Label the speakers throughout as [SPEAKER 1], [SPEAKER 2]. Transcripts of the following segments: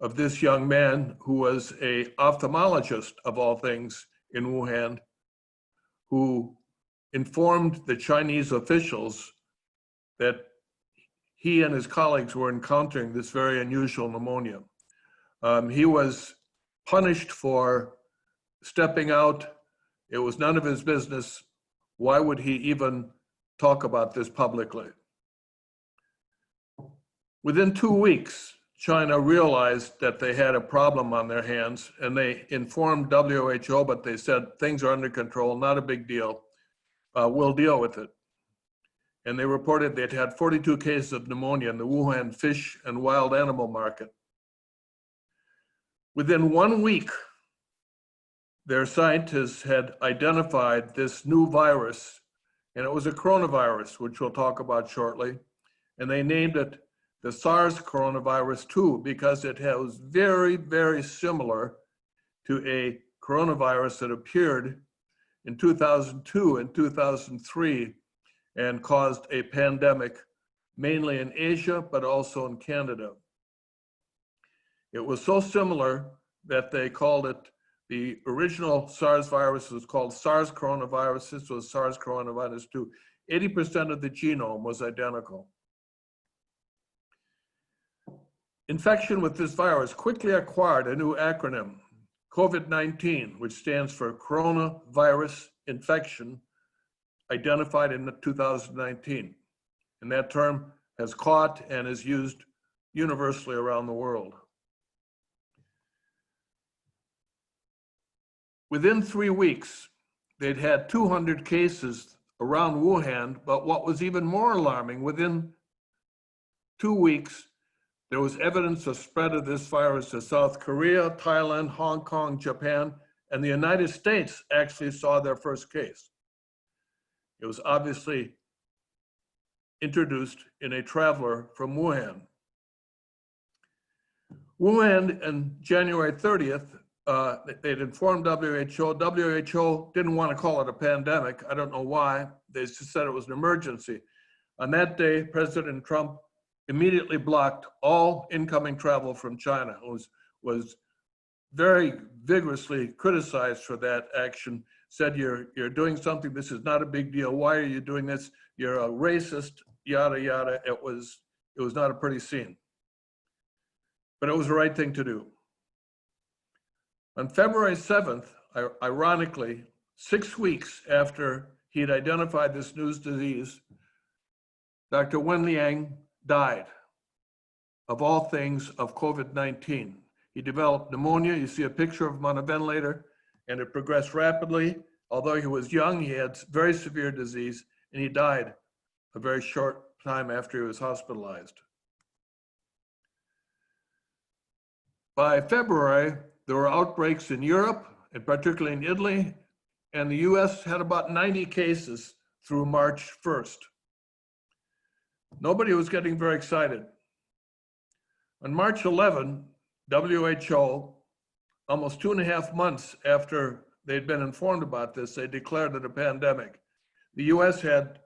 [SPEAKER 1] of this young man who was an ophthalmologist, of all things, in Wuhan, who informed the Chinese officials that he and his colleagues were encountering this very unusual pneumonia. He was punished for stepping out. It was none of his business. Why would he even talk about this publicly? Within 2 weeks, China realized that they had a problem on their hands, and they informed WHO, but they said things are under control, not a big deal. We'll deal with it. And they reported they'd had 42 cases of pneumonia in the Wuhan fish and wild animal market. Within 1 week, their scientists had identified this new virus, and it was a coronavirus, which we'll talk about shortly, and they named it the SARS coronavirus 2 because it was very, very similar to a coronavirus that appeared in 2002 and 2003 and caused a pandemic, mainly in Asia, but also in Canada. It was so similar that they called it, the original SARS virus was called SARS coronavirus. This was SARS coronavirus 2. 80% of the genome was identical. Infection with this virus quickly acquired a new acronym, COVID-19, which stands for Coronavirus Infection, identified in 2019. And that term has caught and is used universally around the world. Within 3 weeks, they'd had 200 cases around Wuhan, but what was even more alarming, within 2 weeks, there was evidence of spread of this virus to South Korea, Thailand, Hong Kong, Japan, and the United States actually saw their first case. It was obviously introduced in a traveler from Wuhan. Wuhan, on January 30th, they'd informed WHO. WHO didn't want to call it a pandemic. I don't know why. They just said it was an emergency. On that day, President Trump immediately blocked all incoming travel from China. It was very vigorously criticized for that action, said you're doing something, this is not a big deal, why are you doing this, you're a racist, yada, yada. It was not a pretty scene. But it was the right thing to do. On February 7th, ironically, 6 weeks after he'd identified this new disease, Dr. Wen Liang died, of all things, of COVID-19. He developed pneumonia. You see a picture of him on a ventilator, and it progressed rapidly. Although he was young, he had very severe disease, and he died a very short time after he was hospitalized. By February, there were outbreaks in Europe, and particularly in Italy, and the US had about 90 cases through March 1st. Nobody was getting very excited. On March 11, WHO, almost 2.5 months after they'd been informed about this, they declared it a pandemic. The US had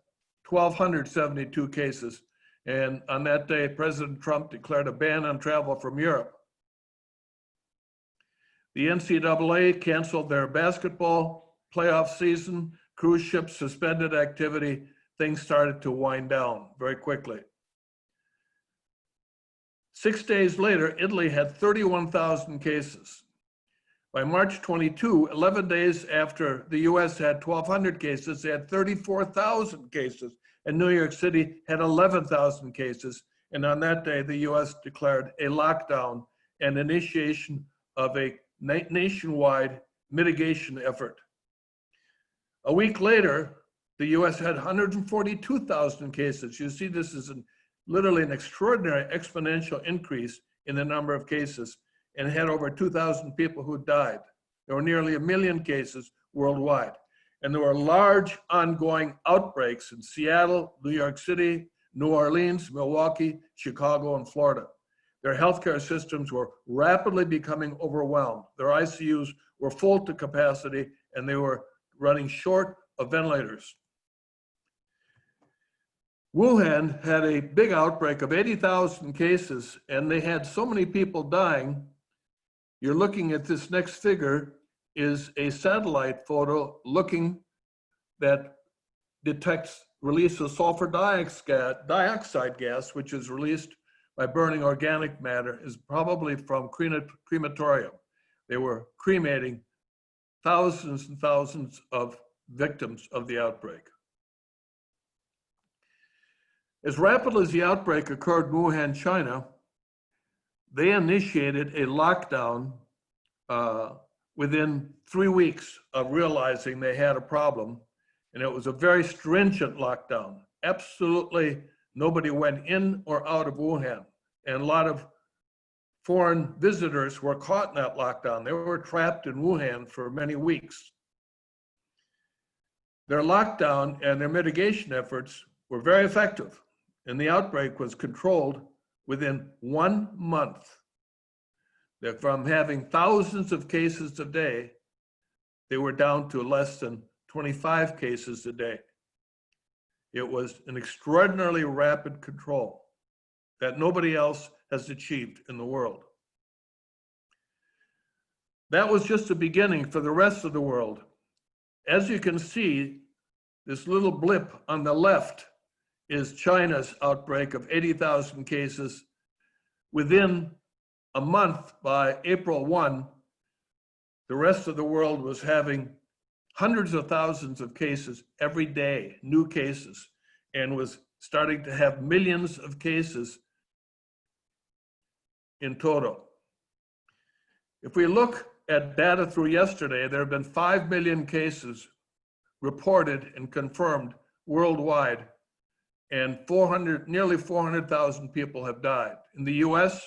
[SPEAKER 1] 1,272 cases, and on that day, President Trump declared a ban on travel from Europe. The NCAA canceled their basketball playoff season, cruise ships suspended activity, things started to wind down very quickly. 6 days later, Italy had 31,000 cases. By March 22, 11 days after the US had 1,200 cases, they had 34,000 cases, and New York City had 11,000 cases. And on that day, the US declared a lockdown and initiation of a nationwide mitigation effort. A week later, the US had 142,000 cases. You see, this is literally an extraordinary exponential increase in the number of cases, and had over 2,000 people who died. There were nearly 1 million cases worldwide. And there were large ongoing outbreaks in Seattle, New York City, New Orleans, Milwaukee, Chicago, and Florida. Their healthcare systems were rapidly becoming overwhelmed. Their ICUs were full to capacity, and they were running short of ventilators. Wuhan had a big outbreak of 80,000 cases, and they had so many people dying. You're looking at this next figure is a satellite photo looking that detects release of sulfur dioxide gas, which is released by burning organic matter, is probably from crematorium. They were cremating thousands and thousands of victims of the outbreak. As rapidly as the outbreak occurred in Wuhan, China, they initiated a lockdown within 3 weeks of realizing they had a problem. And it was a very stringent lockdown. Absolutely nobody went in or out of Wuhan. And a lot of foreign visitors were caught in that lockdown. They were trapped in Wuhan for many weeks. Their lockdown and their mitigation efforts were very effective, and the outbreak was controlled within 1 month. From having thousands of cases a day, they were down to less than 25 cases a day. It was an extraordinarily rapid control that nobody else has achieved in the world. That was just the beginning for the rest of the world. As you can see, this little blip on the left is China's outbreak of 80,000 cases. Within a month, by April 1, the rest of the world was having hundreds of thousands of cases every day, new cases, and was starting to have millions of cases in total. If we look at data through yesterday, there have been 5 million cases reported and confirmed worldwide, and nearly 400,000 people have died. In the US,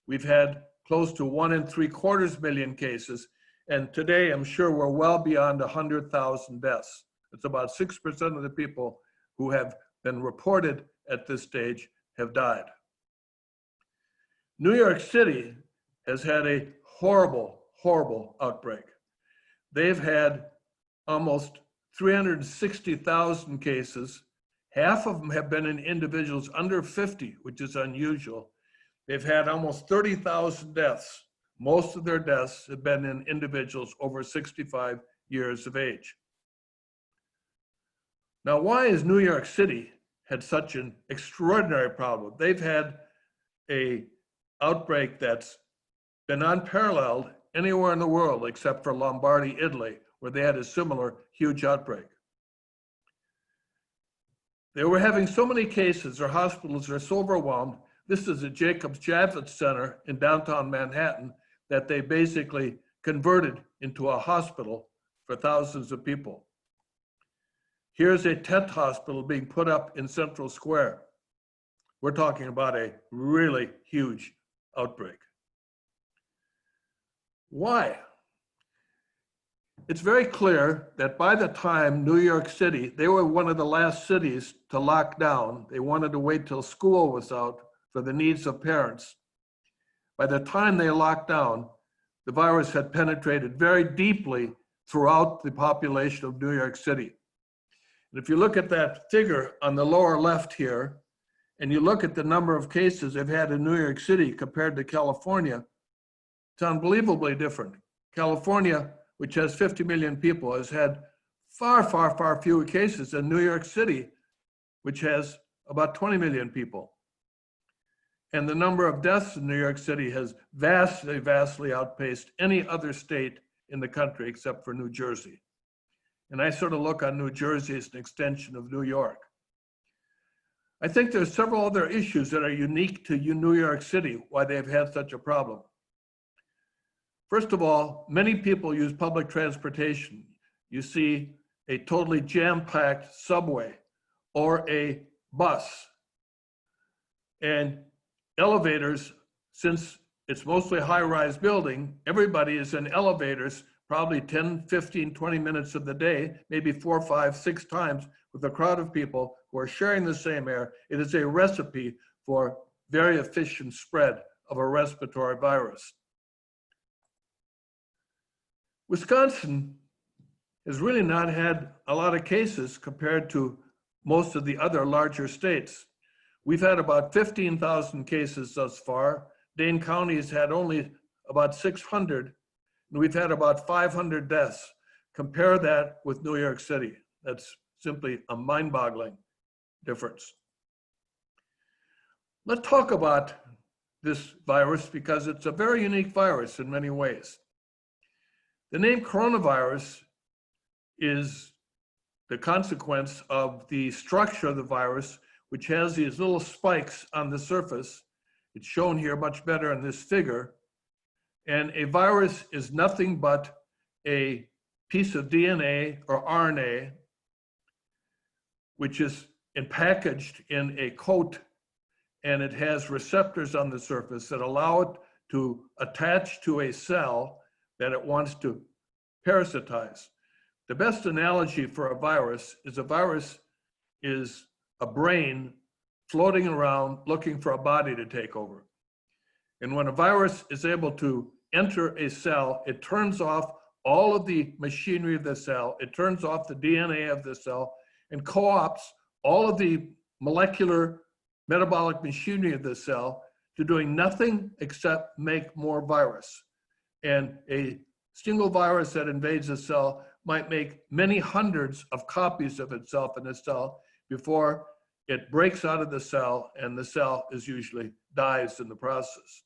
[SPEAKER 1] we've had close to 1.75 million cases, and today I'm sure we're well beyond 100,000 deaths. It's about 6% of the people who have been reported at this stage have died. New York City has had a horrible, horrible outbreak. They've had almost 360,000 cases. Half of them have been in individuals under 50, which is unusual. They've had almost 30,000 deaths. Most of their deaths have been in individuals over 65 years of age. Now, why has New York City had such an extraordinary problem? They've had an outbreak that's been unparalleled anywhere in the world except for Lombardy, Italy, where they had a similar huge outbreak. They were having so many cases, their hospitals are so overwhelmed. This is the Jacobs Javits Center in downtown Manhattan that they basically converted into a hospital for thousands of people. Here's a tent hospital being put up in Central Square. We're talking about a really huge outbreak. Why? It's very clear that by the time New York City, they were one of the last cities to lock down. They wanted to wait till school was out for the needs of parents. By the time they locked down, the virus had penetrated very deeply throughout the population of New York City. And if you look at that figure on the lower left here, and you look at the number of cases they've had in New York City compared to California, it's unbelievably different. California, which has 50 million people, has had far, far, far fewer cases than New York City, which has about 20 million people. And the number of deaths in New York City has vastly, vastly outpaced any other state in the country except for New Jersey. And I sort of look on New Jersey as an extension of New York. I think there's several other issues that are unique to New York City, why they've had such a problem. First of all, many people use public transportation. You see a totally jam-packed subway or a bus. And elevators, since it's mostly high-rise building, everybody is in elevators probably 10, 15, 20 minutes of the day, maybe 4, 5, 6 times with a crowd of people who are sharing the same air. It is a recipe for very efficient spread of a respiratory virus. Wisconsin has really not had a lot of cases compared to most of the other larger states. We've had about 15,000 cases thus far. Dane County has had only about 600, and we've had about 500 deaths. Compare that with New York City. That's simply a mind-boggling difference. Let's talk about this virus because it's a very unique virus in many ways. The name coronavirus is the consequence of the structure of the virus, which has these little spikes on the surface. It's shown here much better in this figure. And a virus is nothing but a piece of DNA or RNA, which is packaged in a coat, and it has receptors on the surface that allow it to attach to a cell that it wants to parasitize. The best analogy for a virus is a brain floating around looking for a body to take over. And when a virus is able to enter a cell, it turns off all of the machinery of the cell, it turns off the DNA of the cell, and co-opts all of the molecular metabolic machinery of the cell to doing nothing except make more virus. And a single virus that invades a cell might make many hundreds of copies of itself in a cell before it breaks out of the cell, and the cell is usually dies in the process.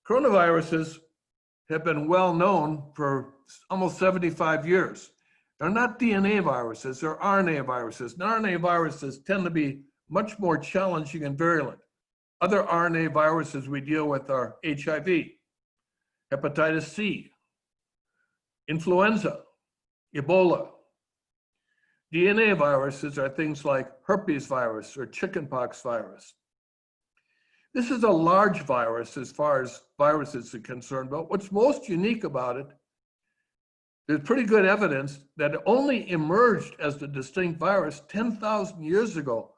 [SPEAKER 1] Coronaviruses have been well known for almost 75 years. They're not DNA viruses, they're RNA viruses. And RNA viruses tend to be much more challenging and virulent. Other RNA viruses we deal with are HIV, hepatitis C, influenza, Ebola. DNA viruses are things like herpes virus or chickenpox virus. This is a large virus as far as viruses are concerned, but what's most unique about it, there's pretty good evidence that it only emerged as the distinct virus 10,000 years ago.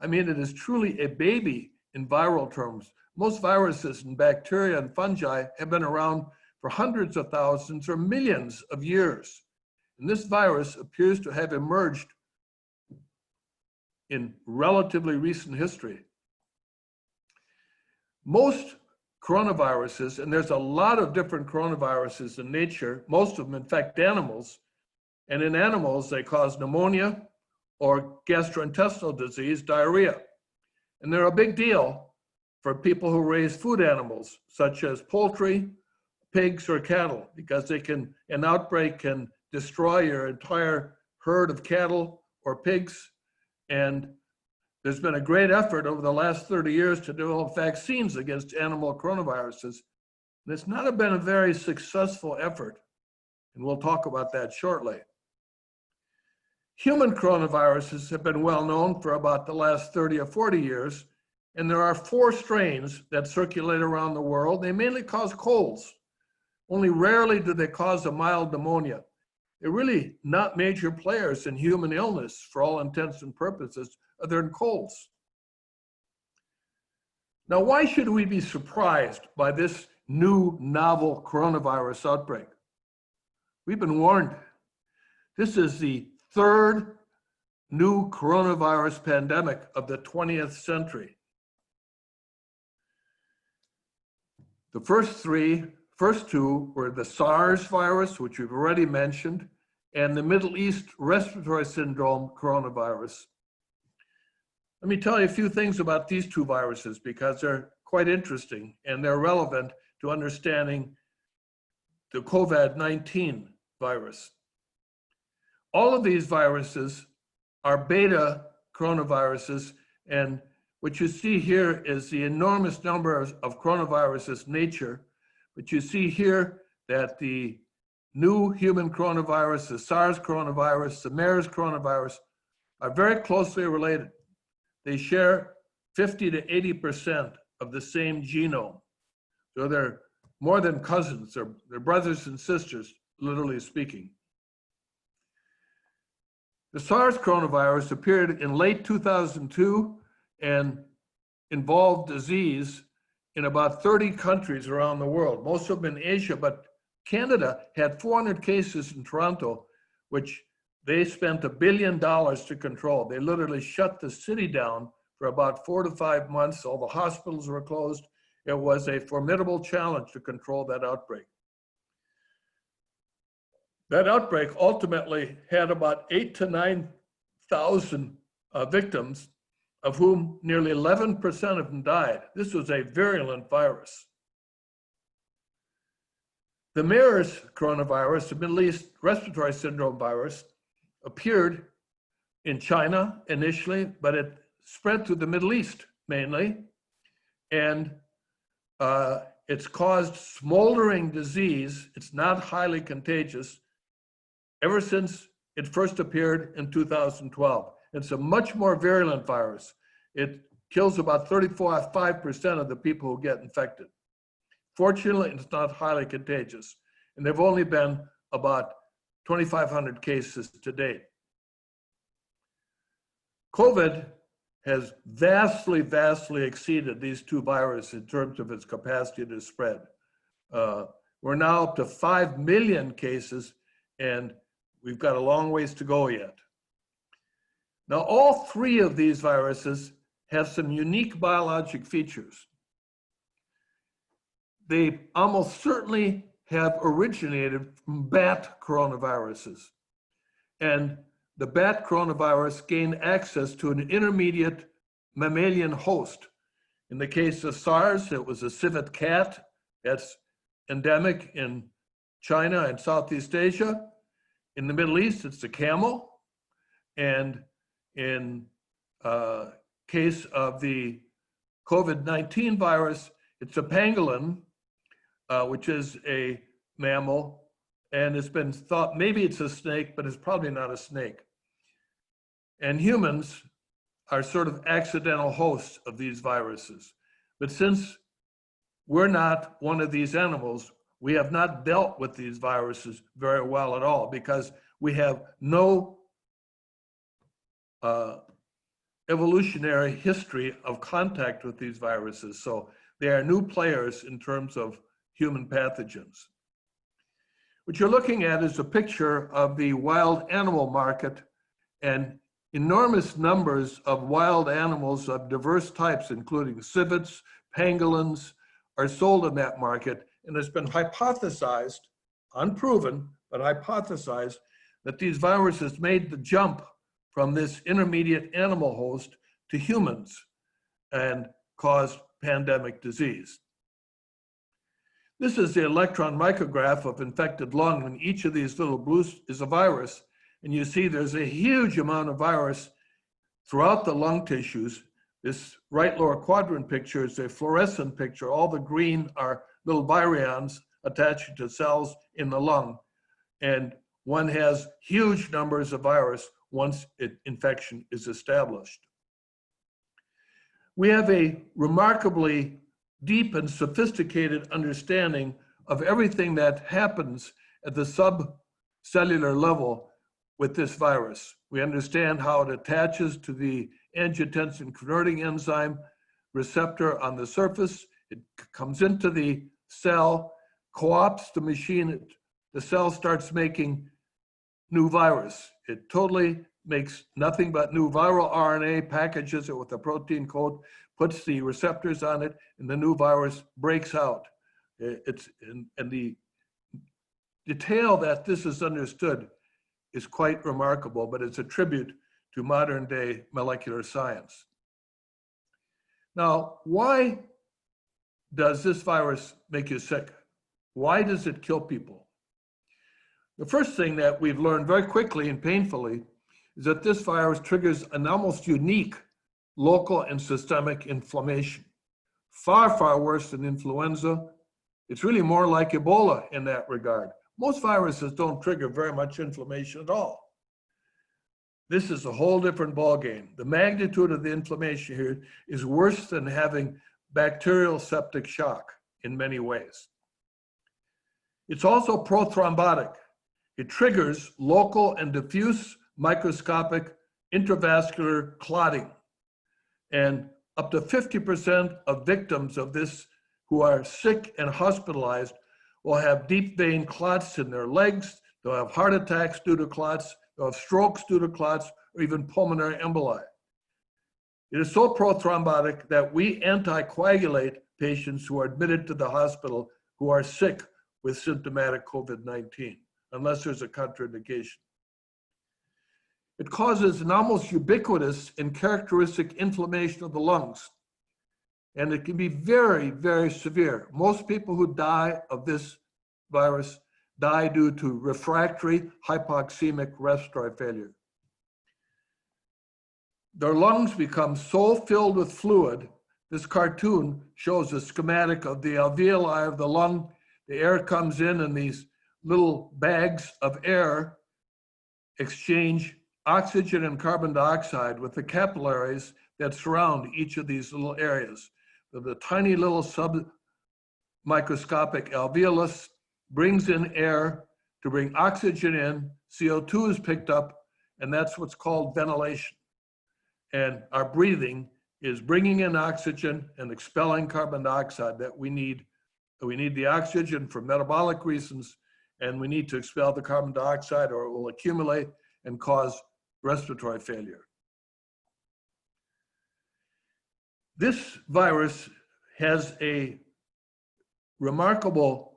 [SPEAKER 1] I mean, it is truly a baby in viral terms. Most viruses and bacteria and fungi have been around for hundreds of thousands or millions of years. And this virus appears to have emerged in relatively recent history. Most coronaviruses, and there's a lot of different coronaviruses in nature, most of them infect animals, and in animals they cause pneumonia or gastrointestinal disease, diarrhea. And they're a big deal for people who raise food animals, such as poultry, pigs, or cattle, because an outbreak can destroy your entire herd of cattle or pigs. And there's been a great effort over the last 30 years to develop vaccines against animal coronaviruses. And it's not been a very successful effort, and we'll talk about that shortly. Human coronaviruses have been well known for about the last 30 or 40 years, and there are 4 strains that circulate around the world. They mainly cause colds. Only rarely do they cause a mild pneumonia. They're really not major players in human illness for all intents and purposes, other than colds. Now, why should we be surprised by this new novel coronavirus outbreak? We've been warned. This is the 3rd new coronavirus pandemic of the 20th century. The first 2 were the SARS virus, which we've already mentioned, and the Middle East respiratory syndrome coronavirus. Let me tell you a few things about these 2 viruses because they're quite interesting and they're relevant to understanding the COVID-19 virus. All of these viruses are beta coronaviruses, and what you see here is the enormous number of coronaviruses in nature. But you see here that the new human coronavirus, the SARS coronavirus, the MERS coronavirus are very closely related. They share 50 to 80% of the same genome. So they're more than cousins, they're brothers and sisters, literally speaking. The SARS coronavirus appeared in late 2002 and involved disease in about 30 countries around the world, most of them in Asia, but Canada had 400 cases in Toronto, which they spent $1 billion to control. They literally shut the city down for about 4 to 5 months. All the hospitals were closed. It was a formidable challenge to control that outbreak. That outbreak ultimately had about 8,000 to 9,000 victims, of whom nearly 11% of them died. This was a virulent virus. The MERS coronavirus, the Middle East Respiratory Syndrome virus, appeared in China initially, but it spread through the Middle East mainly, and it's caused smoldering disease. It's not highly contagious ever since it first appeared in 2012. It's a much more virulent virus. It kills about 35% of the people who get infected. Fortunately, it's not highly contagious. And there've only been about 2,500 cases to date. COVID has vastly, vastly exceeded these two viruses in terms of its capacity to spread. We're now up to 5 million cases, and we've got a long ways to go yet. Now, all three of these viruses have some unique biologic features. They almost certainly have originated from bat coronaviruses. And the bat coronavirus gained access to an intermediate mammalian host. In the case of SARS, it was a civet cat that's endemic in China and Southeast Asia. In the Middle East, it's the camel. And in case of the COVID-19 virus, it's a pangolin, which is a mammal, and it's been thought maybe it's a snake, but it's probably not a snake. And humans are sort of accidental hosts of these viruses. But since we're not one of these animals, we have not dealt with these viruses very well at all, because we have no evolutionary history of contact with these viruses. So they are new players in terms of human pathogens. What you're looking at is a picture of the wild animal market, and enormous numbers of wild animals of diverse types, including civets, pangolins, are sold in that market. And it's been hypothesized, unproven, but hypothesized, that these viruses made the jump from this intermediate animal host to humans and caused pandemic disease. This is the electron micrograph of infected lung, and each of these little blues is a virus. And you see there's a huge amount of virus throughout the lung tissues. This right lower quadrant picture is a fluorescent picture. All the green are little virions attached to cells in the lung. And one has huge numbers of virus once infection is established. We have a remarkably deep and sophisticated understanding of everything that happens at the subcellular level with this virus. We understand how it attaches to the angiotensin converting enzyme receptor on the surface. It comes into the cell, co-opts the machine, the cell starts making new virus. It totally makes nothing but new viral RNA, packages it with a protein coat, puts the receptors on it, and the new virus breaks out. And the detail that this is understood is quite remarkable, but it's a tribute to modern day molecular science. Now, why does this virus make you sick? Why does it kill people? The first thing that we've learned very quickly and painfully is that this virus triggers an almost unique local and systemic inflammation. Far, far worse than influenza. It's really more like Ebola in that regard. Most viruses don't trigger very much inflammation at all. This is a whole different ballgame. The magnitude of the inflammation here is worse than having bacterial septic shock in many ways. It's also prothrombotic. It triggers local and diffuse microscopic intravascular clotting. And up to 50% of victims of this who are sick and hospitalized will have deep vein clots in their legs. They'll have heart attacks due to clots. They'll have strokes due to clots or even pulmonary emboli. It is so prothrombotic that we anticoagulate patients who are admitted to the hospital who are sick with symptomatic COVID-19, unless there's a contraindication. It causes an almost ubiquitous and characteristic inflammation of the lungs, and it can be very, very severe. Most people who die of this virus die due to refractory hypoxemic respiratory failure. Their lungs become so filled with fluid. This cartoon shows a schematic of the alveoli of the lung. The air comes in and these little bags of air exchange oxygen and carbon dioxide with the capillaries that surround each of these little areas. The tiny little submicroscopic alveolus brings in air to bring oxygen in, CO2 is picked up, and that's what's called ventilation. And our breathing is bringing in oxygen and expelling carbon dioxide that we need. We need the oxygen for metabolic reasons, and we need to expel the carbon dioxide or it will accumulate and cause respiratory failure. This virus has a remarkable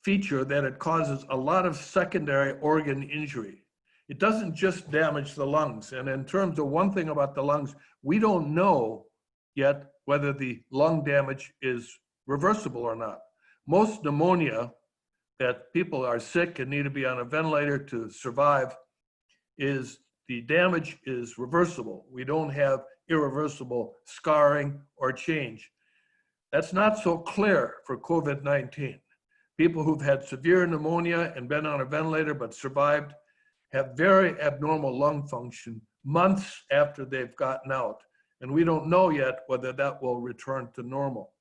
[SPEAKER 1] feature that it causes a lot of secondary organ injury. It doesn't just damage the lungs. And in terms of one thing about the lungs, we don't know yet whether the lung damage is reversible or not. Most pneumonia that people are sick and need to be on a ventilator to survive the damage is reversible. We don't have irreversible scarring or change. That's not so clear for COVID-19. People who've had severe pneumonia and been on a ventilator but survived have very abnormal lung function months after they've gotten out. And we don't know yet whether that will return to normal.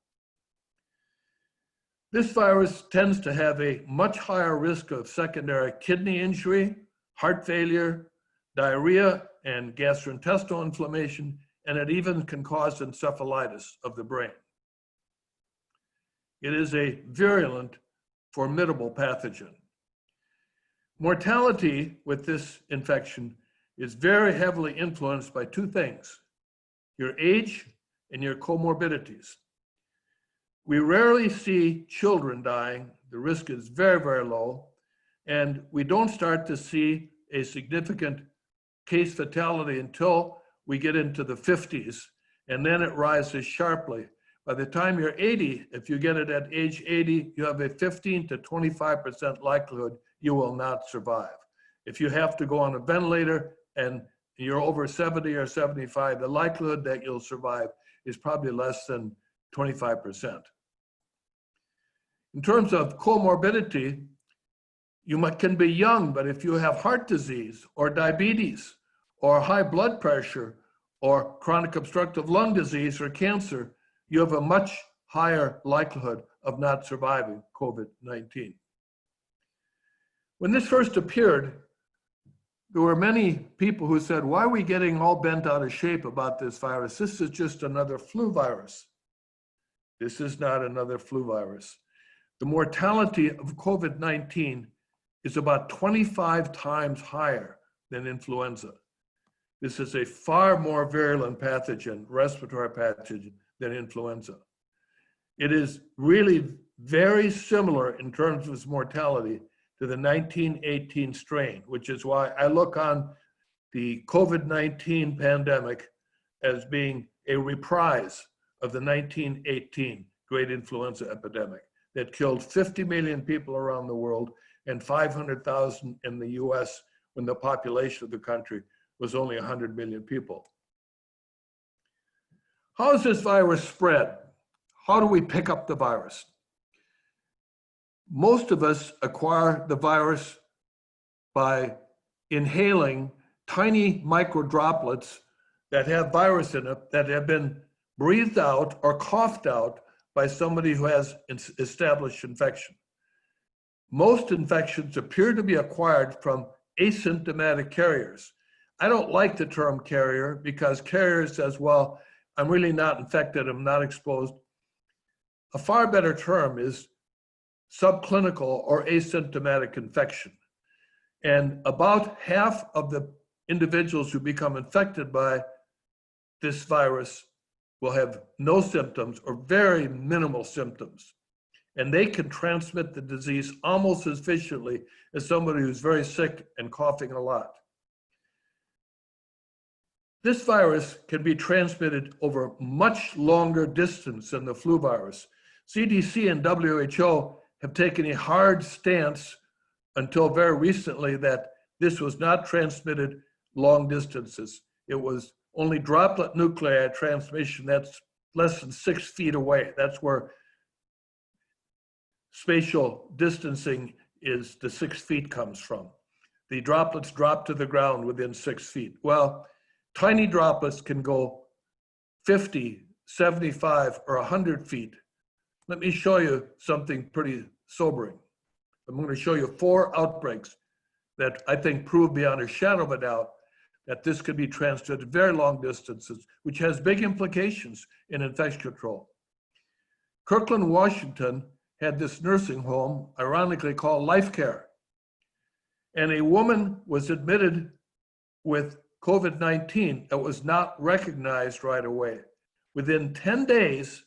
[SPEAKER 1] This virus tends to have a much higher risk of secondary kidney injury, heart failure, diarrhea, and gastrointestinal inflammation, and it even can cause encephalitis of the brain. It is a virulent, formidable pathogen. Mortality with this infection is very heavily influenced by two things: your age and your comorbidities. We rarely see children dying. The risk is very, very low. And we don't start to see a significant case fatality until we get into the 50s, and then it rises sharply. By the time you're 80, if you get it at age 80, you have a 15 to 25% likelihood you will not survive. If you have to go on a ventilator and you're over 70 or 75, the likelihood that you'll survive is probably less than 25%. In terms of comorbidity, you can be young, but if you have heart disease or diabetes or high blood pressure or chronic obstructive lung disease or cancer, you have a much higher likelihood of not surviving COVID-19. When this first appeared, there were many people who said, why are we getting all bent out of shape about this virus? This is just another flu virus. This is not another flu virus. The mortality of COVID-19 is about 25 times higher than influenza. This is a far more virulent pathogen, respiratory pathogen, than influenza. It is really very similar in terms of its mortality to the 1918 strain, which is why I look on the COVID-19 pandemic as being a reprise of the 1918 great influenza epidemic that killed 50 million people around the world and 500,000 in the US when the population of the country was only 100 million people. How is this virus spread? How do we pick up the virus? Most of us acquire the virus by inhaling tiny micro droplets that have virus in it that have been breathed out or coughed out by somebody who has established infection. Most infections appear to be acquired from asymptomatic carriers. I don't like the term carrier because carrier says, well, I'm really not infected, I'm not exposed. A far better term is subclinical or asymptomatic infection. And about half of the individuals who become infected by this virus will have no symptoms or very minimal symptoms. And they can transmit the disease almost as efficiently as somebody who's very sick and coughing a lot. This virus can be transmitted over much longer distance than the flu virus. CDC and WHO have taken a hard stance until very recently that this was not transmitted long distances. It was only droplet nuclei transmission that's less than 6 feet away. That's where spatial distancing is, the 6 feet comes from. The droplets drop to the ground within 6 feet. Well, tiny droplets can go 50, 75, or 100 feet. Let me show you something pretty sobering. I'm going to show you 4 outbreaks that I think prove beyond a shadow of a doubt that this could be transmitted very long distances, which has big implications in infection control. Kirkland, Washington had this nursing home, ironically called Life Care. And a woman was admitted with COVID-19 that was not recognized right away. Within 10 days,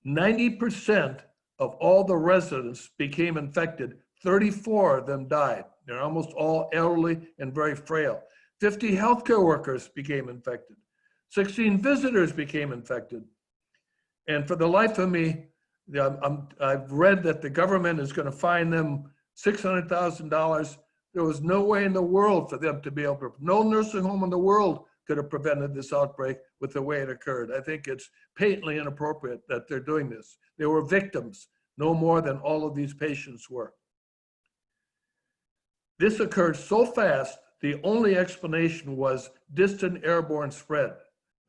[SPEAKER 1] 90% of all the residents became infected. 34 of them died. They're almost all elderly and very frail. 50 healthcare workers became infected. 16 visitors became infected. And for the life of me, I've read that the government is going to fine them $600,000. There was no way in the world for them to be able to, no nursing home in the world could have prevented this outbreak with the way it occurred. I think it's patently inappropriate that they're doing this. They were victims, no more than all of these patients were. This occurred so fast, the only explanation was distant airborne spread.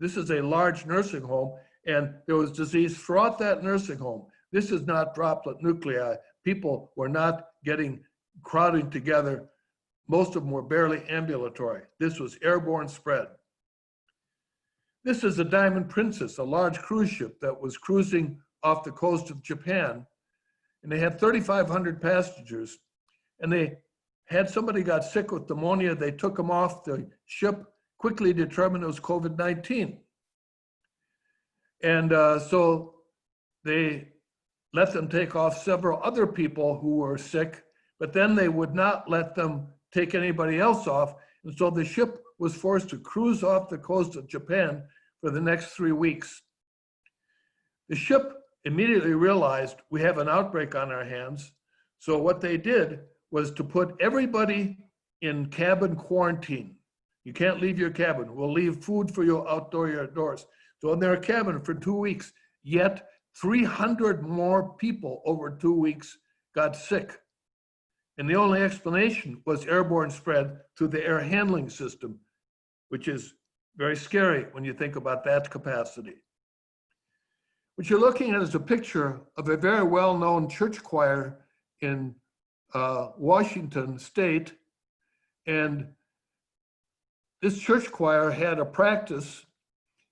[SPEAKER 1] This is a large nursing home, and there was disease throughout that nursing home. This is not droplet nuclei. People were not crowding together. Most of them were barely ambulatory. This was airborne spread. This is the Diamond Princess, a large cruise ship that was cruising off the coast of Japan, and they had 3,500 passengers, and they had somebody got sick with pneumonia. They took them off the ship, quickly determined it was COVID-19. And so they let them take off several other people who were sick, but then they would not let them take anybody else off. And so the ship was forced to cruise off the coast of Japan for the next 3 weeks. The ship immediately realized we have an outbreak on our hands. So what they did was to put everybody in cabin quarantine. You can't leave your cabin. We'll leave food for you outdoors. So in their cabin for 2 weeks, yet 300 more people over 2 weeks got sick. And the only explanation was airborne spread through the air handling system, which is very scary when you think about that capacity. What you're looking at is a picture of a very well-known church choir in Washington State. And this church choir had a practice,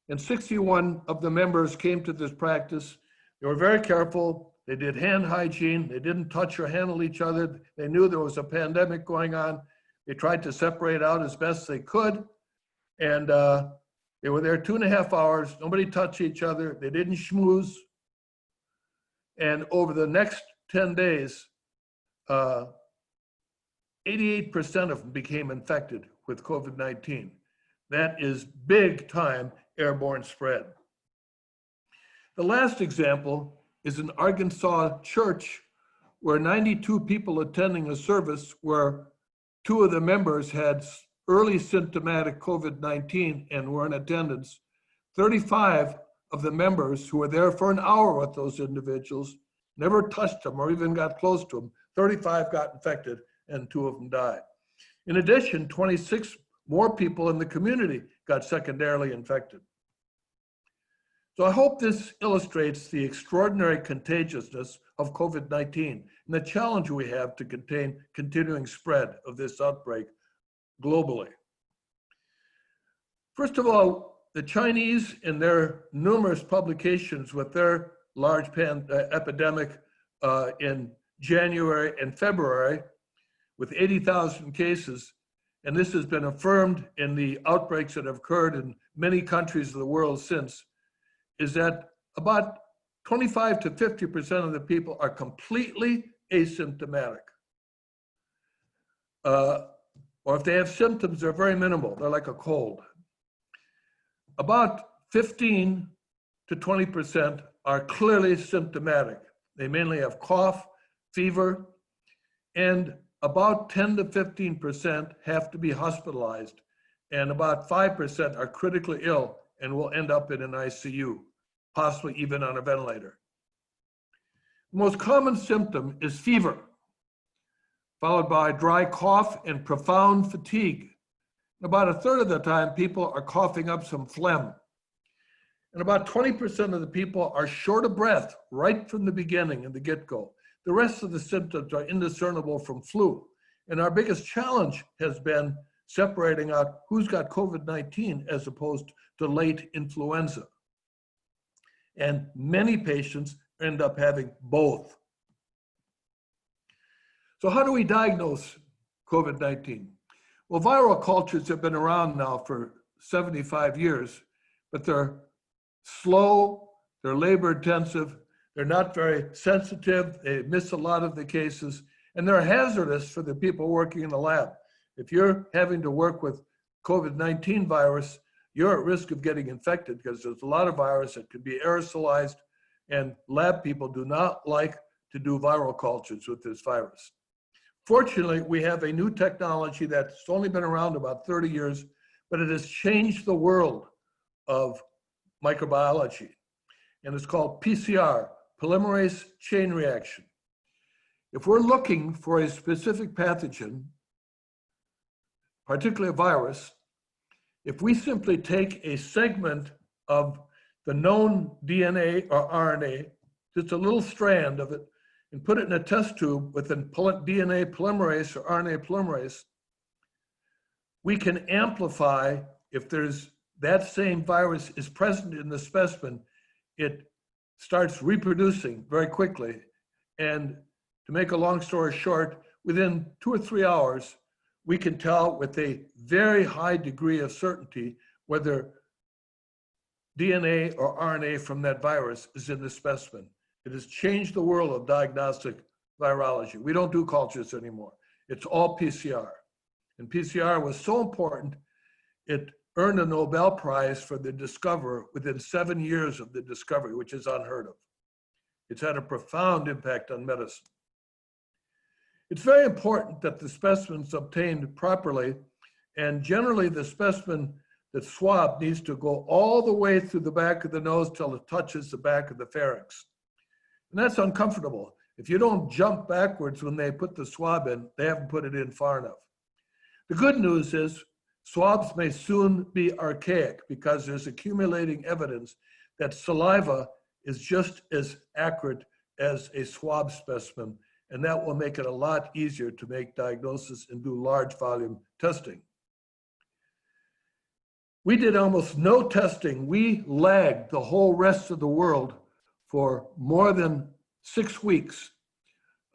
[SPEAKER 1] and 61 of the members came to this practice. They were very careful. They did hand hygiene. They didn't touch or handle each other. They knew there was a pandemic going on. They tried to separate out as best they could. And they were there 2.5 hours. Nobody touched each other. They didn't schmooze. And over the next 10 days, 88% of them became infected with COVID-19. That is big time airborne spread. The last example is an Arkansas church where 92 people attending a service where 2 of the members had early symptomatic COVID-19 and were in attendance. 35 of the members who were there for an hour with those individuals never touched them or even got close to them. 35 got infected and 2 of them died. In addition, 26 more people in the community got secondarily infected. So I hope this illustrates the extraordinary contagiousness of COVID-19 and the challenge we have to contain continuing spread of this outbreak globally. First of all, the Chinese, in their numerous publications with their large epidemic in January and February, with 80,000 cases, and this has been affirmed in the outbreaks that have occurred in many countries of the world since, is that about 25 to 50% of the people are completely asymptomatic. Or if they have symptoms, they're very minimal. They're like a cold. About 15 to 20% are clearly symptomatic. They mainly have cough, fever, and about 10 to 15% have to be hospitalized, and about 5% are critically ill and will end up in an ICU, possibly even on a ventilator. The most common symptom is fever, followed by dry cough and profound fatigue. About a third of the time, people are coughing up some phlegm. And about 20% of the people are short of breath right from the beginning in the get-go. The rest of the symptoms are indiscernible from flu. And our biggest challenge has been separating out who's got COVID-19 as opposed to late influenza. And many patients end up having both. So how do we diagnose COVID-19? Well, viral cultures have been around now for 75 years, but they're slow, they're labor intensive, they're not very sensitive, they miss a lot of the cases, and they're hazardous for the people working in the lab. If you're having to work with COVID-19 virus, you're at risk of getting infected because there's a lot of virus that can be aerosolized, and lab people do not like to do viral cultures with this virus. Fortunately, we have a new technology that's only been around about 30 years, but it has changed the world of microbiology. And it's called PCR, polymerase chain reaction. If we're looking for a specific pathogen, particularly a virus, if we simply take a segment of the known DNA or RNA, just a little strand of it, and put it in a test tube with a DNA polymerase or RNA polymerase, we can amplify, if there's that same virus is present in the specimen, it starts reproducing very quickly. And to make a long story short, within 2 or 3 hours, we can tell with a very high degree of certainty whether DNA or RNA from that virus is in the specimen. It has changed the world of diagnostic virology. We don't do cultures anymore. It's all PCR. And PCR was so important, it earned a Nobel Prize for the discoverer within 7 years of the discovery, which is unheard of. It's had a profound impact on medicine. It's very important that the specimen's obtained properly, and generally the specimen that's swabbed needs to go all the way through the back of the nose till it touches the back of the pharynx. And that's uncomfortable. If you don't jump backwards when they put the swab in, they haven't put it in far enough. The good news is swabs may soon be archaic because there's accumulating evidence that saliva is just as accurate as a swab specimen, and that will make it a lot easier to make diagnosis and do large volume testing. We did almost no testing. We lagged the whole rest of the world for more than 6 weeks.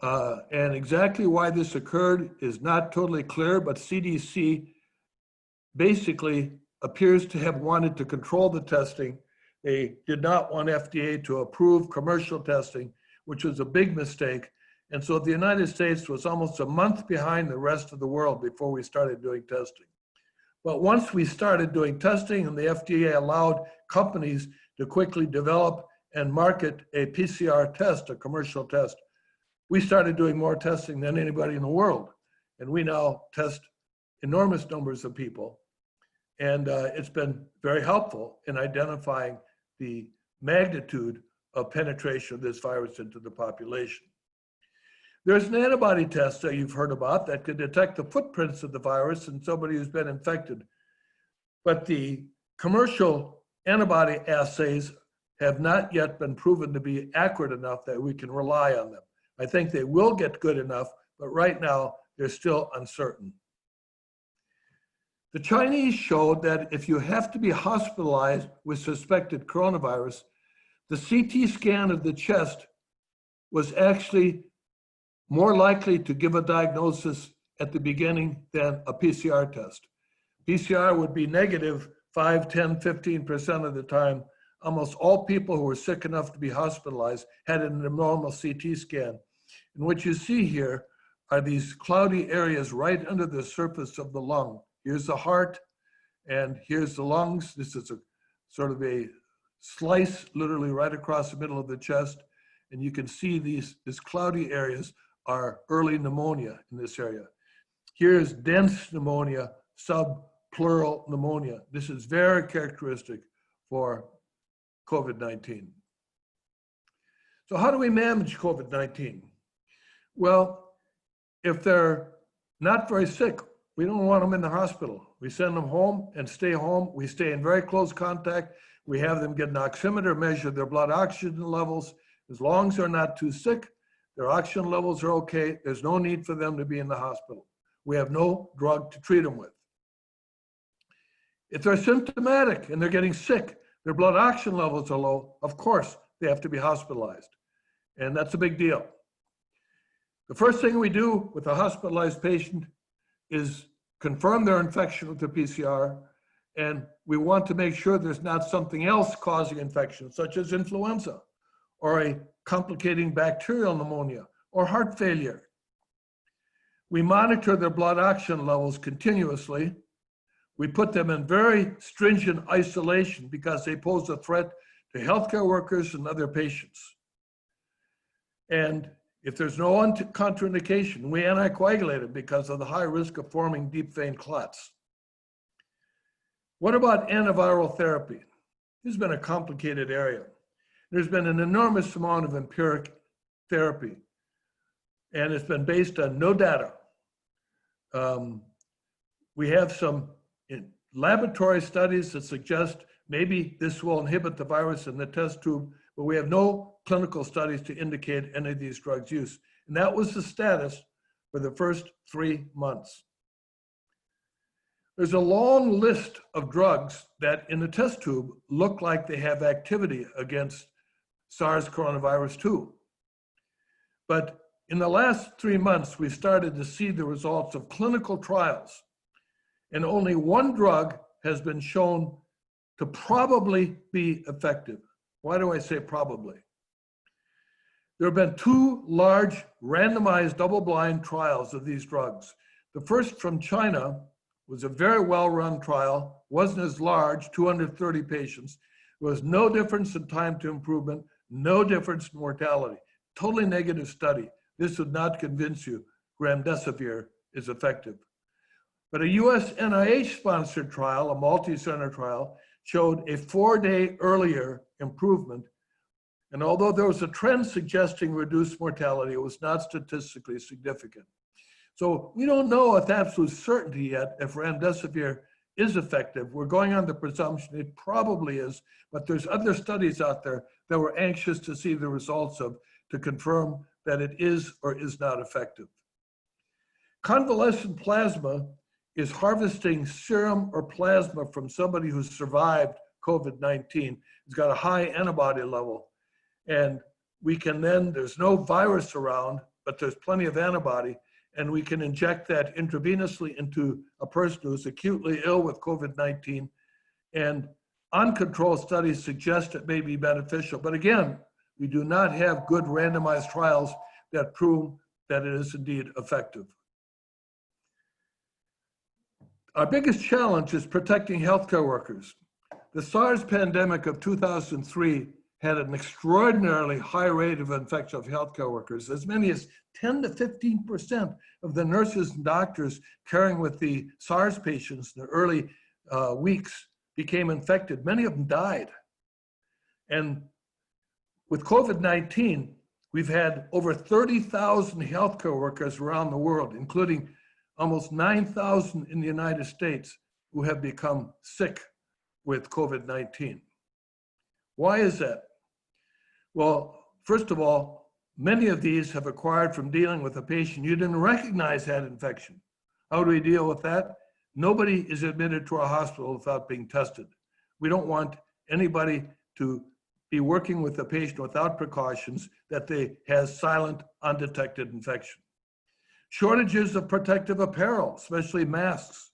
[SPEAKER 1] And exactly why this occurred is not totally clear, but CDC basically appears to have wanted to control the testing. They did not want FDA to approve commercial testing, which was a big mistake. And so the United States was almost a month behind the rest of the world before we started doing testing. But once we started doing testing and the FDA allowed companies to quickly develop and market a PCR test, a commercial test, we started doing more testing than anybody in the world. And we now test enormous numbers of people. And it's been very helpful in identifying the magnitude of penetration of this virus into the population. There's an antibody test that you've heard about that can detect the footprints of the virus in somebody who's been infected. But the commercial antibody assays have not yet been proven to be accurate enough that we can rely on them. I think they will get good enough, but right now they're still uncertain. The Chinese showed that if you have to be hospitalized with suspected coronavirus, the CT scan of the chest was actually more likely to give a diagnosis at the beginning than a PCR test. PCR would be negative 5, 10, 15% of the time. Almost all people who were sick enough to be hospitalized had an abnormal CT scan. And what you see here are these cloudy areas right under the surface of the lung. Here's the heart, and here's the lungs. This is a sort of a slice literally right across the middle of the chest. And you can see these cloudy areas are early pneumonia in this area. Here's dense pneumonia, subpleural pneumonia. This is very characteristic for COVID-19. So how do we manage COVID-19? Well, if they're not very sick, we don't want them in the hospital. We send them home and stay home. We stay in very close contact. We have them get an oximeter, measure their blood oxygen levels. As long as they're not too sick, their oxygen levels are okay. There's no need for them to be in the hospital. We have no drug to treat them with. If they're symptomatic and they're getting sick, their blood oxygen levels are low, of course, they have to be hospitalized. And that's a big deal. The first thing we do with a hospitalized patient is confirm their infection with the PCR, and we want to make sure there's not something else causing infection, such as influenza, or a complicating bacterial pneumonia, or heart failure. We monitor their blood oxygen levels continuously. We put them in very stringent isolation because they pose a threat to healthcare workers and other patients. And if there's no contraindication, we anticoagulate them because of the high risk of forming deep vein clots. What about antiviral therapy? This has been a complicated area. There's been an enormous amount of empiric therapy, and it's been based on no data. We have some laboratory studies that suggest maybe this will inhibit the virus in the test tube, but we have no clinical studies to indicate any of these drugs' use. And that was the status for the first 3 months. There's a long list of drugs that in the test tube look like they have activity against SARS coronavirus 2. But in the last 3 months, we started to see the results of clinical trials, and only one drug has been shown to probably be effective. Why do I say probably? There have been 2 large randomized double-blind trials of these drugs. The first from China was a very well-run trial, wasn't as large, 230 patients. There was no difference in time to improvement, no difference in mortality. Totally negative study. This would not convince you RAMDSIVIR is effective. But a US NIH-sponsored trial, a multi-center trial, showed a 4-day earlier improvement. And although there was a trend suggesting reduced mortality, it was not statistically significant. So we don't know with absolute certainty yet if RAMDSIVIR is effective. We're going on the presumption it probably is, but there's other studies out there that we're anxious to see the results of to confirm that it is or is not effective. Convalescent plasma is harvesting serum or plasma from somebody who's survived COVID-19. It's got a high antibody level. And we can then, there's no virus around, but there's plenty of antibody, and we can inject that intravenously into a person who's acutely ill with COVID-19. And uncontrolled studies suggest it may be beneficial. But again, we do not have good randomized trials that prove that it is indeed effective. Our biggest challenge is protecting healthcare workers. The SARS pandemic of 2003 had an extraordinarily high rate of infection of healthcare workers. As many as 10 to 15% of the nurses and doctors caring with the SARS patients in the early weeks became infected. Many of them died. And with COVID-19, we've had over 30,000 healthcare workers around the world, including almost 9,000 in the United States who have become sick with COVID-19. Why is that? Well, first of all, many of these have acquired from dealing with a patient you didn't recognize had infection. How do we deal with that? Nobody is admitted to a hospital without being tested. We don't want anybody to be working with a patient without precautions that they has silent, undetected infection. Shortages of protective apparel, especially masks.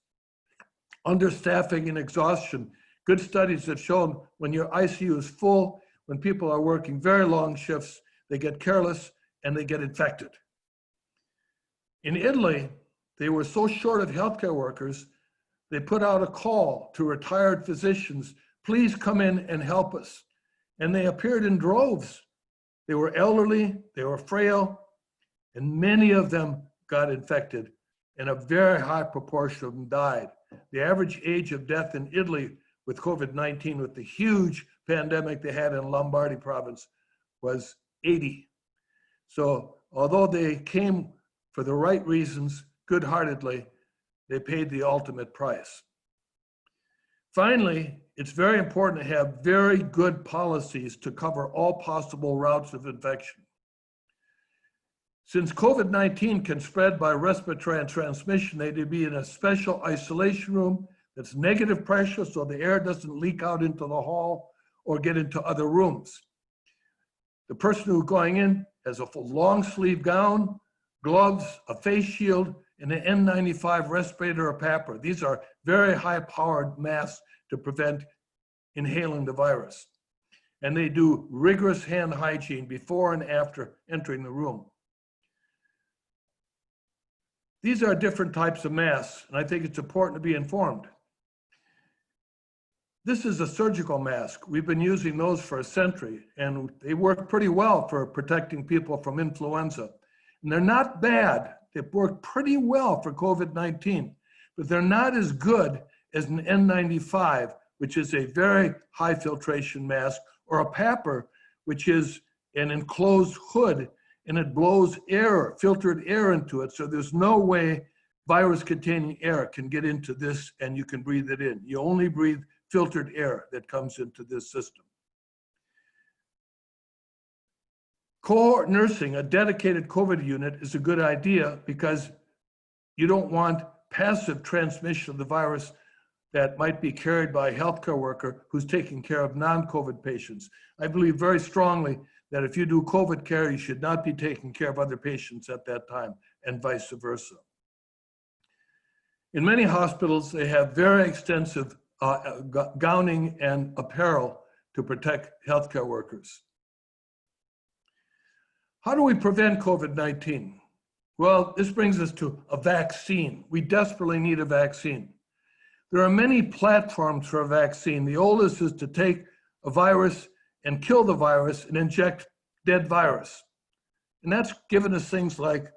[SPEAKER 1] Understaffing and exhaustion. Good studies have shown when your ICU is full, when people are working very long shifts, they get careless and they get infected. In Italy, they were so short of healthcare workers, they put out a call to retired physicians, please come in and help us. And they appeared in droves. They were elderly, they were frail, and many of them got infected, and a very high proportion of them died. The average age of death in Italy with COVID-19, with the huge pandemic they had in Lombardy province, was 80. So although they came for the right reasons, good-heartedly, they paid the ultimate price. Finally, it's very important to have very good policies to cover all possible routes of infection. Since COVID-19 can spread by respiratory transmission, they need to be in a special isolation room that's negative pressure so the air doesn't leak out into the hall or get into other rooms. The person who's going in has a full long sleeve gown, gloves, a face shield, and an N95 respirator or PAPR. These are very high-powered masks to prevent inhaling the virus. And they do rigorous hand hygiene before and after entering the room. These are different types of masks, and I think it's important to be informed. This is a surgical mask. We've been using those for a century, and they work pretty well for protecting people from influenza. And they're not bad. They work pretty well for COVID-19, but they're not as good as an N95, which is a very high filtration mask, or a PAPR, which is an enclosed hood, and it blows air, filtered air into it. So there's no way virus-containing air can get into this and you can breathe it in. You only breathe filtered air that comes into this system. Cohort nursing, a dedicated COVID unit, is a good idea because you don't want passive transmission of the virus that might be carried by a healthcare worker who's taking care of non-COVID patients. I believe very strongly that if you do COVID care, you should not be taking care of other patients at that time, and vice versa. In many hospitals, they have very extensive gowning and apparel to protect healthcare workers. How do we prevent COVID-19? Well, this brings us to a vaccine. We desperately need a vaccine. There are many platforms for a vaccine. The oldest is to take a virus and kill the virus and inject dead virus. And that's given us things like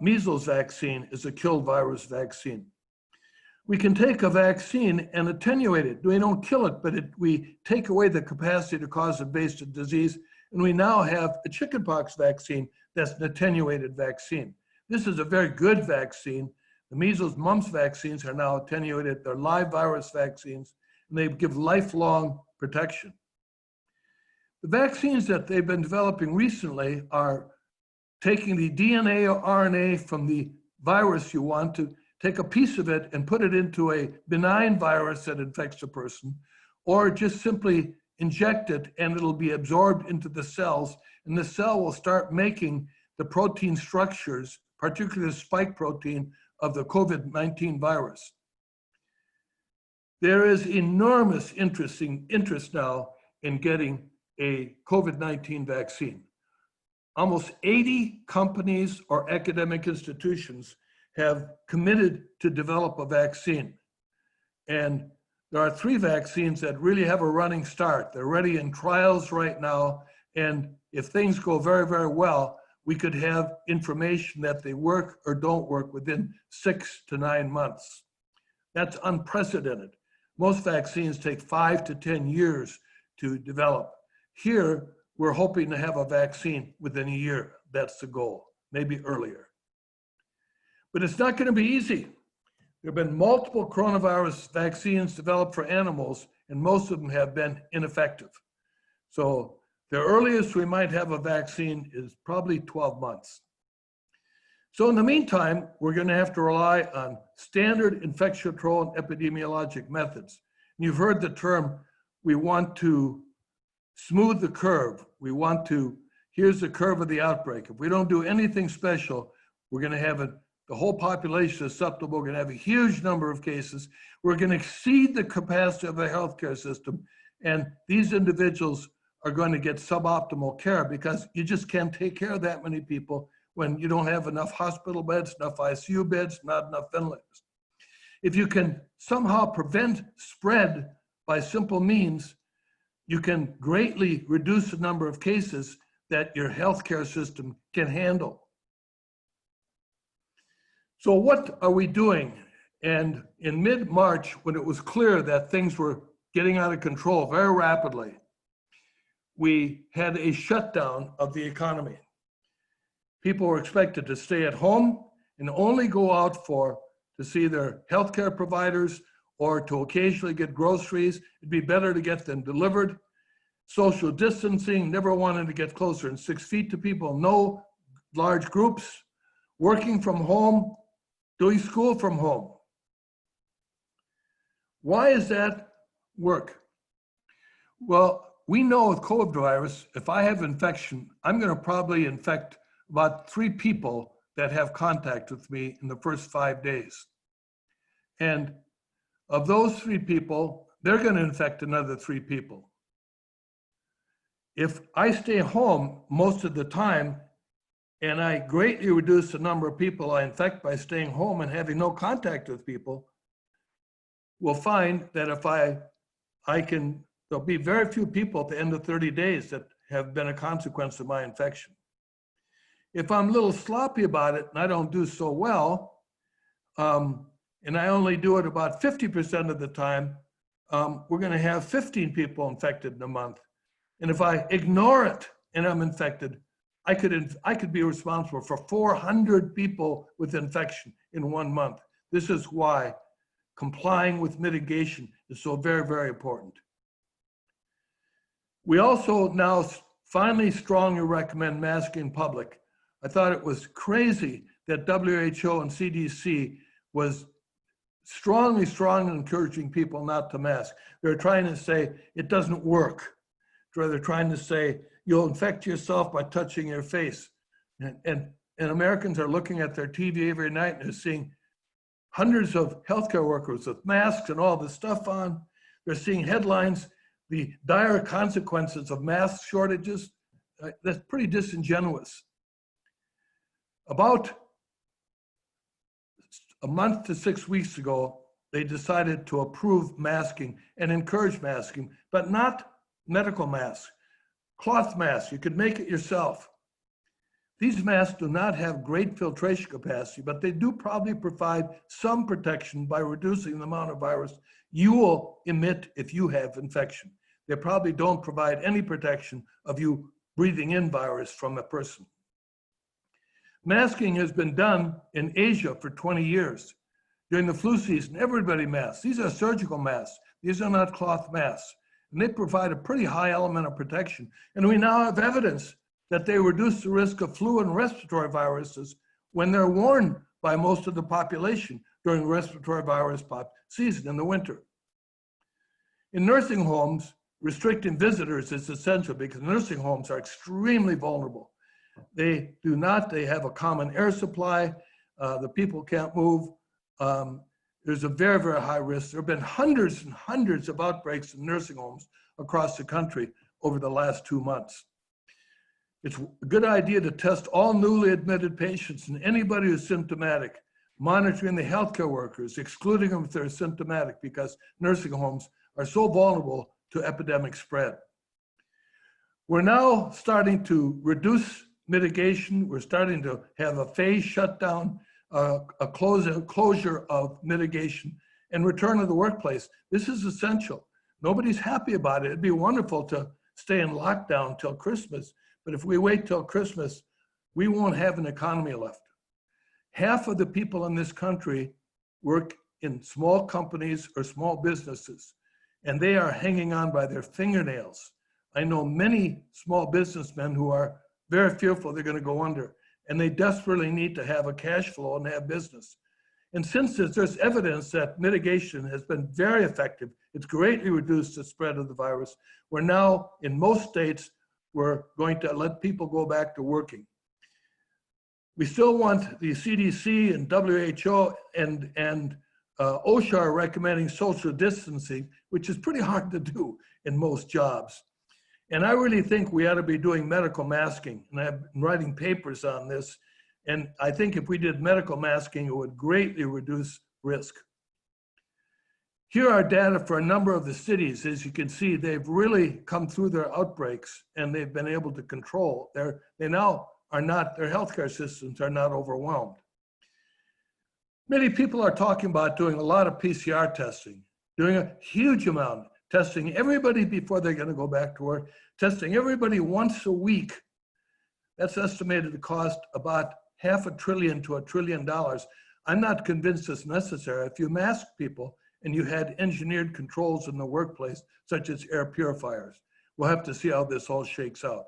[SPEAKER 1] measles vaccine is a killed virus vaccine. We can take a vaccine and attenuate it. We don't kill it, but we take away the capacity to cause invasive disease. And we now have a chickenpox vaccine that's an attenuated vaccine. This is a very good vaccine. The measles, mumps vaccines are now attenuated. They're live virus vaccines, and they give lifelong protection. The vaccines that they've been developing recently are taking the DNA or RNA from the virus you want to take a piece of it and put it into a benign virus that infects a person, or just simply inject it and it'll be absorbed into the cells, and the cell will start making the protein structures, particularly the spike protein of the COVID-19 virus. There is enormous interest now in getting a COVID-19 vaccine. Almost 80 companies or academic institutions have committed to develop a vaccine. And there are 3 vaccines that really have a running start. They're ready in trials right now. And if things go very, very well, we could have information that they work or don't work within 6 to 9 months. That's unprecedented. Most vaccines take 5 to 10 years to develop. Here, we're hoping to have a vaccine within a year. That's the goal, maybe earlier. But it's not going to be easy. There have been multiple coronavirus vaccines developed for animals, and most of them have been ineffective. So the earliest we might have a vaccine is probably 12 months. So in the meantime, we're going to have to rely on standard infection control and epidemiologic methods. And you've heard the term, we want to smooth the curve. We want to, here's the curve of the outbreak. If we don't do anything special, We're going to have the whole population susceptible. We're going to have a huge number of cases. We're going to exceed the capacity of the healthcare system. And these individuals are going to get suboptimal care because you just can't take care of that many people when you don't have enough hospital beds, enough ICU beds, not enough ventilators. If you can somehow prevent spread by simple means, you can greatly reduce the number of cases that your healthcare system can handle. So what are we doing? And in mid-March, when it was clear that things were getting out of control very rapidly, we had a shutdown of the economy. People were expected to stay at home and only go out to see their healthcare providers or to occasionally get groceries. It'd be better to get them delivered. Social distancing, never wanted to get closer than 6 feet to people, no large groups, working from home, doing school from home. Why does that work? Well, we know with COVID virus, if I have infection, I'm going to probably infect about 3 people that have contact with me in the first 5 days. And of those 3 people, they're going to infect another 3 people. If I stay home most of the time and I greatly reduce the number of people I infect by staying home and having no contact with people, we'll find that if there'll be very few people at the end of 30 days that have been a consequence of my infection. If I'm a little sloppy about it and I don't do so well, and I only do it about 50% of the time, we're going to have 15 people infected in a month. And if I ignore it and I'm infected, I could be responsible for 400 people with infection in 1 month. This is why complying with mitigation is so very, very important. We also now finally strongly recommend masking in public. I thought it was crazy that WHO and CDC was strongly encouraging people not to mask. They're trying to say it doesn't work. They're trying to say you'll infect yourself by touching your face. And Americans are looking at their TV every night and they're seeing hundreds of healthcare workers with masks and all this stuff on. They're seeing headlines, the dire consequences of mask shortages. That's pretty disingenuous. About a month to 6 weeks ago, they decided to approve masking and encourage masking, but not medical masks, cloth masks. You could make it yourself. These masks do not have great filtration capacity, but they do probably provide some protection by reducing the amount of virus you will emit if you have infection. They probably don't provide any protection of you breathing in virus from a person. Masking has been done in Asia for 20 years. During the flu season, everybody masks. These are surgical masks. These are not cloth masks. And they provide a pretty high element of protection. And we now have evidence that they reduce the risk of flu and respiratory viruses when they're worn by most of the population during respiratory virus season in the winter. In nursing homes, restricting visitors is essential because nursing homes are extremely vulnerable. They have a common air supply. The people can't move. There's a very, very high risk. There have been hundreds and hundreds of outbreaks in nursing homes across the country over the last 2 months. It's a good idea to test all newly admitted patients and anybody who's symptomatic, monitoring the healthcare workers, excluding them if they're symptomatic because nursing homes are so vulnerable to epidemic spread. We're now starting to reduce mitigation. We're starting to have a phased shutdown, a closure of mitigation, and return to the workplace. This is essential. Nobody's happy about it. It'd be wonderful to stay in lockdown till Christmas, but if we wait till Christmas, we won't have an economy left. Half of the people in this country work in small companies or small businesses, and they are hanging on by their fingernails. I know many small businessmen who are very fearful they're going to go under, and they desperately need to have a cash flow and have business. And since there's evidence that mitigation has been very effective, it's greatly reduced the spread of the virus. We're now, in most states, we're going to let people go back to working. We still want the CDC and WHO and OSHA recommending social distancing, which is pretty hard to do in most jobs. And I really think we ought to be doing medical masking. And I've been writing papers on this. And I think if we did medical masking, it would greatly reduce risk. Here are data for a number of the cities. As you can see, they've really come through their outbreaks and they've been able to control. They now are not, their healthcare systems are not overwhelmed. Many people are talking about doing a lot of PCR testing, doing a huge amount, testing everybody before they're going to go back to work, testing everybody once a week. That's estimated to cost about $500 billion to $1 trillion. I'm not convinced it's necessary. If you mask people and you had engineered controls in the workplace, such as air purifiers, we'll have to see how this all shakes out.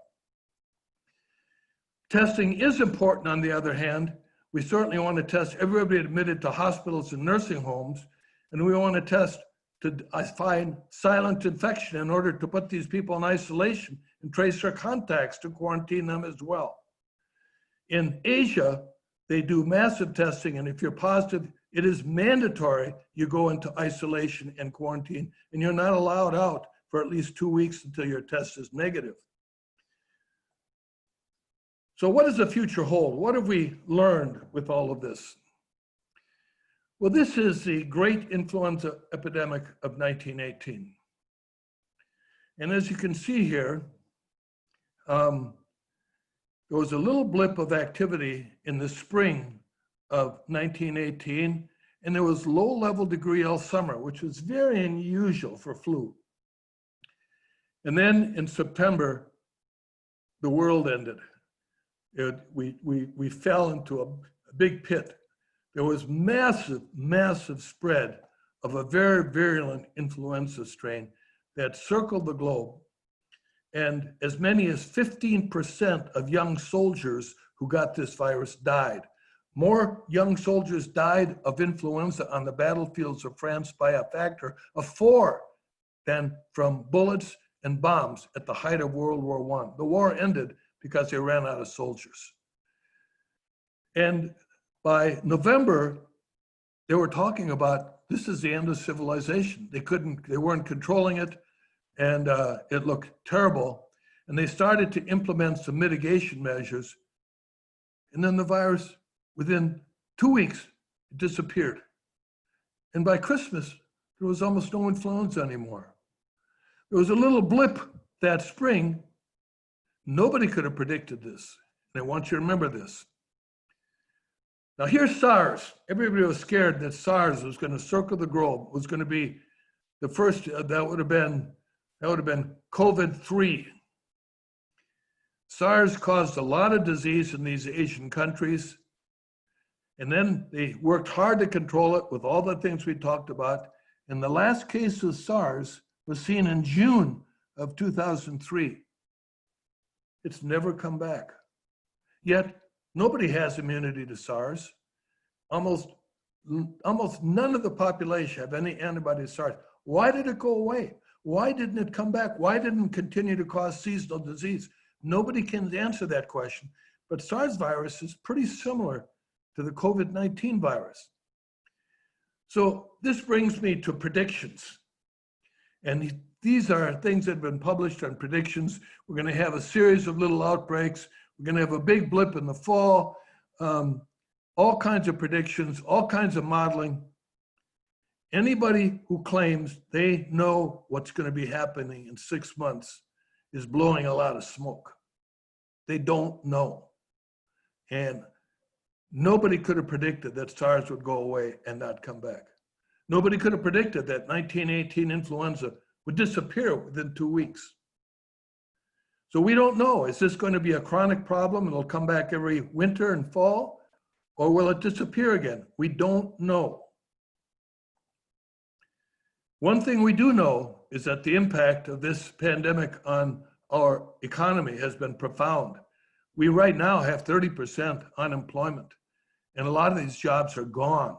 [SPEAKER 1] Testing is important, on the other hand. We certainly want to test everybody admitted to hospitals and nursing homes, and we want to test to find silent infection in order to put these people in isolation and trace their contacts to quarantine them as well. In Asia, they do massive testing, and if you're positive, it is mandatory you go into isolation and quarantine, and you're not allowed out for at least 2 weeks until your test is negative. So what does the future hold? What have we learned with all of this? Well, this is the great influenza epidemic of 1918. And as you can see here, there was a little blip of activity in the spring of 1918, and there was low-level degree all summer, which was very unusual for flu. And then in September, the world ended. We fell into a big pit. There was massive spread of a very virulent influenza strain that circled the globe. And as many as 15% of young soldiers who got this virus died. More young soldiers died of influenza on the battlefields of France by a factor of 4 than from bullets and bombs at the height of World War I. The war ended because they ran out of soldiers. And by November, they were talking about this is the end of civilization. They weren't controlling it, and it looked terrible. And they started to implement some mitigation measures. And then the virus, within 2 weeks, it disappeared. And by Christmas, there was almost no influenza anymore. There was a little blip that spring. Nobody could have predicted this. And I want you to remember this. Now here's SARS. Everybody was scared that SARS was going to circle the globe, was going to be the first, that would have been COVID-3. SARS caused a lot of disease in these Asian countries. And then they worked hard to control it with all the things we talked about. And the last case of SARS was seen in June of 2003. It's never come back. Yet, nobody has immunity to SARS. Almost none of the population have any antibody to SARS. Why did it go away? Why didn't it come back? Why didn't it continue to cause seasonal disease? Nobody can answer that question. But SARS virus is pretty similar to the COVID-19 virus. So this brings me to predictions. And these are things that have been published on predictions. We're going to have a series of little outbreaks. We're going to have a big blip in the fall, all kinds of predictions, all kinds of modeling. Anybody who claims they know what's going to be happening in 6 months is blowing a lot of smoke. They don't know. And nobody could have predicted that SARS would go away and not come back. Nobody could have predicted that 1918 influenza would disappear within 2 weeks. So we don't know, is this going to be a chronic problem and it'll come back every winter and fall? Or will it disappear again? We don't know. One thing we do know is that the impact of this pandemic on our economy has been profound. We right now have 30% unemployment, and a lot of these jobs are gone.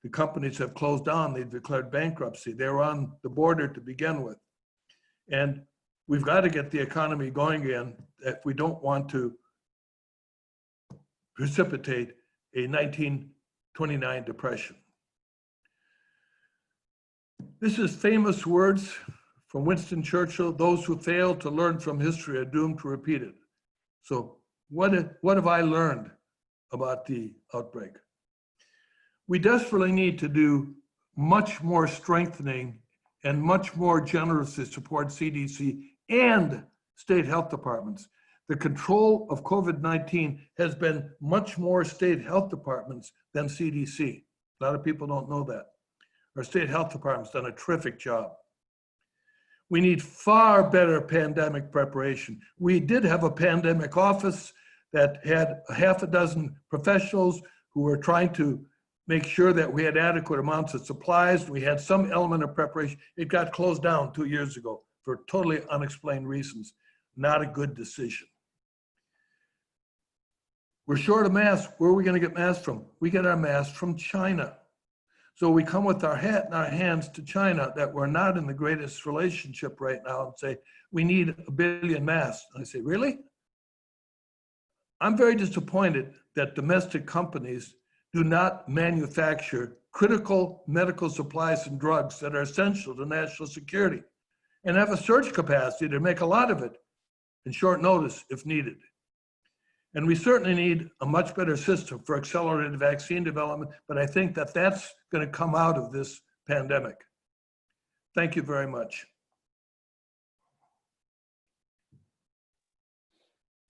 [SPEAKER 1] The companies have closed down, they've declared bankruptcy. They were on the border to begin with. And we've got to get the economy going again if we don't want to precipitate a 1929 depression. This is famous words from Winston Churchill: those who fail to learn from history are doomed to repeat it. So what have I learned about the outbreak? We desperately need to do much more strengthening and much more generously support CDC and state health departments. The control of COVID-19 has been much more state health departments than CDC. A lot of people don't know that. Our state health department's done a terrific job. We need far better pandemic preparation. We did have a pandemic office that had half a dozen professionals who were trying to make sure that we had adequate amounts of supplies. We had some element of preparation. It got closed down 2 years ago for totally unexplained reasons. Not a good decision. We're short of masks. Where are we going to get masks from? We get our masks from China. So we come with our hat in our hands to China that we're not in the greatest relationship right now and say, we need 1 billion masks. And I say, really? I'm very disappointed that domestic companies do not manufacture critical medical supplies and drugs that are essential to national security and have a surge capacity to make a lot of it in short notice if needed. And we certainly need a much better system for accelerated vaccine development, but I think that that's going to come out of this pandemic. Thank you very much.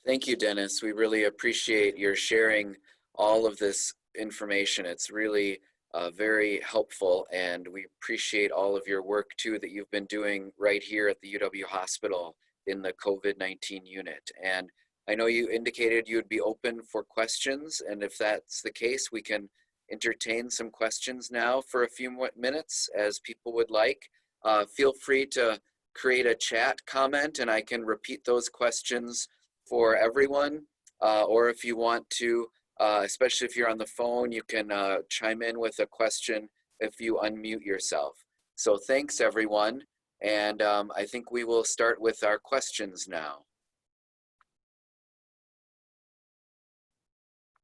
[SPEAKER 2] Thank you, Dennis. We really appreciate your sharing all of this information. It's really very helpful, and we appreciate all of your work too that you've been doing right here at the UW Hospital in the COVID-19 unit. And I know you indicated you would be open for questions, and if that's the case, we can entertain some questions now for a few more minutes as people would like. Feel free to create a chat comment and I can repeat those questions for everyone, or if you want to, especially if you're on the phone, you can chime in with a question if you unmute yourself. So thanks everyone, and I think we will start with our questions now.